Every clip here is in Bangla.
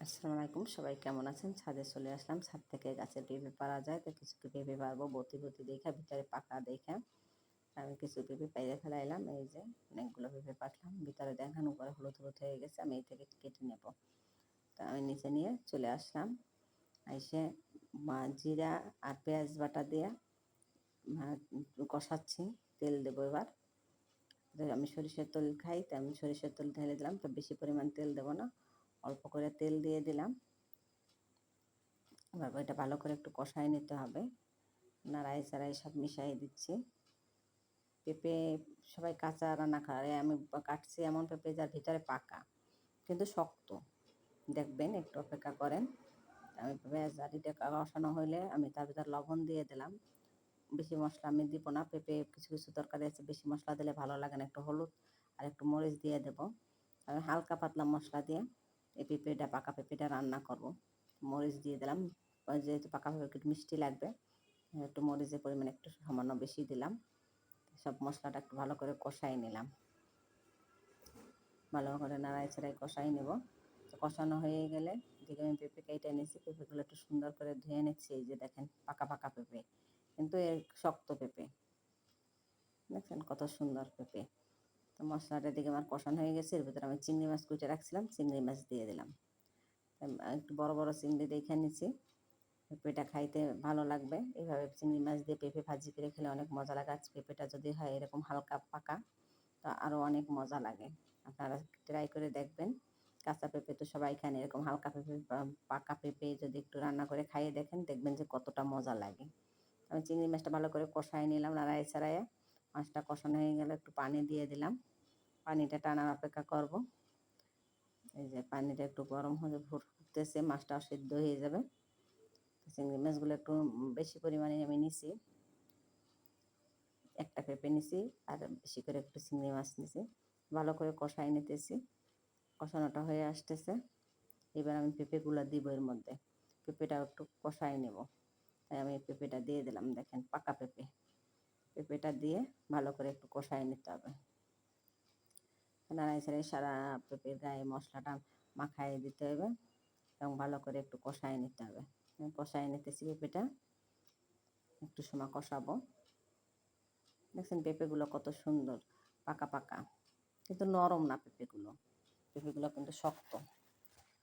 আসসালামু আলাইকুম, সবাই কেমন আছেন? ছাদে চলে আসলাম। ছাদ থেকে গাছের পেঁপে পাড়া যায়, তো কিছু পেঁপে পারবো বতি বতি দেখা, ভিতরে পাকা দেখা আমি কিছু পেঁপে পাইরে ফেলাইলাম। এই যে অনেকগুলো পেঁপে পাঠলাম, ভিতরে দেখানো করে হলুদ হলুদ হয়ে গেছে। আমি এই থেকে কেটে নেব। তা আমি নিচে নিয়ে চলে আসলাম। এসে জিরা আর পেঁয়াজ বাটা দিয়ে কষাচ্ছি। তেল দেবো এবার। আমি সরিষার তেল খাই, তাই আমি সরিষার তেল ঢেলে দিলাম। তো বেশি পরিমাণ তেল দেবো না, অল্প করে তেল দিয়ে দিলাম। এবার এটা ভালো করে একটু কষায় নিতে হবে। নাড়াই চাড়াই সব মিশাই দিচ্ছি। পেঁপে সবাই কাঁচা রান্না খায়, আমি কাটছি এমন পেঁপে যার ভিতরে পাকা কিন্তু শক্ত। দেখবেন, একটু অপেক্ষা করেন। আমি পেঁয়াজ আটিটা কষানো হলে আমি তার ভিতরে লবণ দিয়ে দিলাম। বেশি মশলা আমি দিব না, পেঁপে কিছু কিছু তরকারি আছে বেশি মশলা দিলে ভালো লাগে না। একটু হলুদ আর একটু মরিচ দিয়ে দেবো। আমি হালকা পাতলা মশলা দিয়ে এই পেঁপেটা, পাকা পেঁপেটা রান্না করব। মরিচ দিয়ে দিলাম, যেহেতু পাকা পেঁপে একটু মিষ্টি লাগবে, একটু মরিচের পরিমাণ একটু সামান্য বেশি দিলাম। সব মশলাটা একটু ভালো করে কষাই নিলাম। ভালো করে নাড়াই চাড়াই কষাই নেব। তো কষানো হয়ে গেলে দিকে আমি পেঁপে কেটে নিয়েছি। পেঁপেগুলো একটু সুন্দর করে ধুয়ে নিচ্ছি। এই যে দেখেন, পাকা পাকা পেঁপে, কিন্তু এর শক্ত পেঁপে। দেখছেন কত সুন্দর পেঁপে। তো মশলাটা দিকে আমার কষানো হয়ে গেছে। এর ভিতরে আমি চিংড়ি মাছ কুটে রাখছিলাম, চিংড়ি মাছ দিয়ে দিলাম। একটু বড় বড় চিংড়ি দেখে নিচ্ছি, পেঁপেটা খাইতে ভালো লাগবে। এইভাবে চিংড়ি মাছ দিয়ে পেঁপে ভাজি করে খেলে অনেক মজা লাগে। আর পেঁপেটা যদি হয় এরকম হালকা পাকা, তো আরও অনেক মজা লাগে। আপনারা ট্রাই করে দেখবেন। কাঁচা পেঁপে তো সবাই খান, এরকম হালকা পেঁপে পাকা পেঁপে যদি একটু রান্না করে খাইয়ে দেখেন, দেখবেন যে কতটা মজা লাগে। আমি চিংড়ি মাছটা ভালো করে কষাই নিলাম, নাড়াই ছাড়াইয়ে। মাছটা কষানো হয়ে গেলে একটু পানি দিয়ে দিলাম। পানিটা টানার অপেক্ষা করব। এই যে পানিটা একটু গরম হয়ে ফুটতেছে, মাছটাও সিদ্ধ হয়ে যাবে। চিংড়ি মাছগুলো একটু বেশি পরিমাণে আমি নিছি, একটা পেঁপে নিছি আর বেশি করে একটু চিংড়ি মাছ নিছি। ভালো করে কষাই নিতেছি। কষানোটা হয়ে আসতেছে। এবার আমি পেঁপেগুলো দিব এর মধ্যে। পেঁপেটাও একটু কষাই নেব, তাই আমি পেঁপেটা দিয়ে দিলাম। দেখেন, পাকা পেঁপে। পেঁপেটা দিয়ে ভালো করে একটু কষাই নিতে হবে। নাড়াই ছাড়াই সারা পেঁপের গায়ে মশলাটা মাখাই দিতে হবে এবং ভালো করে একটু কষাই নিতে হবে। কষাই নিতেছি পেঁপেটা, একটু সময় কষাবো। দেখছেন পেঁপেগুলো কত সুন্দর পাকা পাকা, কিন্তু নরম না পেঁপেগুলো। পেঁপেগুলো কিন্তু শক্ত।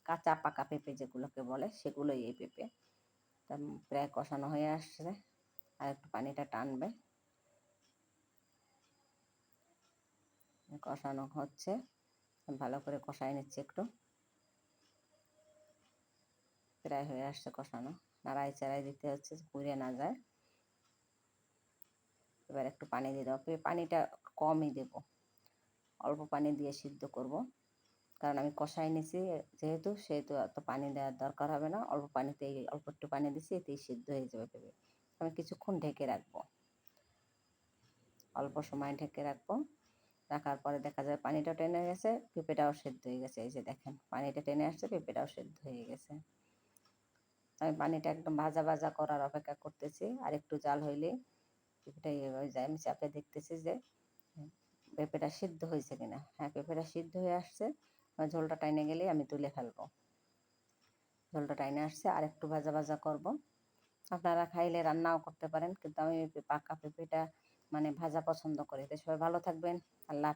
কাঁচা পাকা পেঁপে যেগুলোকে বলে, সেগুলোই এই পেঁপে। তা প্রায় কষানো হয়ে আসছে, আর একটু পানিটা টানবে। কষানো হচ্ছে, ভালো করে কষাই নিচ্ছে একটু। প্রায় হয়ে আসছে কষানো, নাড়াই চাড়াই দিতে হচ্ছে, পুড়ে না যায়। এবার একটু পানি দিয়ে দেবো। পানিটা কমই দেব, অল্প পানি দিয়ে সিদ্ধ করব, কারণ আমি কষাই নিছি যেহেতু, সেহেতু এত পানি দেওয়ার দরকার হবে না। অল্প পানিতেই, অল্প একটু পানি দিছি, এতেই সিদ্ধ হয়ে যাবে পেঁপে। আমি কিছুক্ষণ ঢেকে রাখবো, অল্প সময় ঢেকে রাখবো। রাখার পরে দেখা যায় পানিটা টেনে গেছে, পেঁপেটাও সেদ্ধ হয়ে গেছে। এই যে দেখেন, পানিটা টেনে আসছে, পেঁপেটাও সেদ্ধ হয়ে গেছে। আমি পানিটা একদম ভাজা ভাজা করার অপেক্ষা করতেছি। আর একটু জাল হইলে পেঁপেটা হয়ে যায়। আমি চাপে দেখতেছি যে পেঁপেটা সিদ্ধ হয়েছে কিনা। হ্যাঁ, পেঁপেটা সিদ্ধ হয়ে আসছে। ঝোলটা টাইনে গেলেই আমি তুলে ফেলবো। ঝোলটা টাইনে আসছে, আর একটু ভাজা ভাজা করব। আপনারা খাইলে রান্নাও করতে পারেন, কিন্তু আমি পাকা পেঁপেটা মানে ভাজা পছন্দ করি। তো সবাই ভালো থাকবেন। আল্লাহ।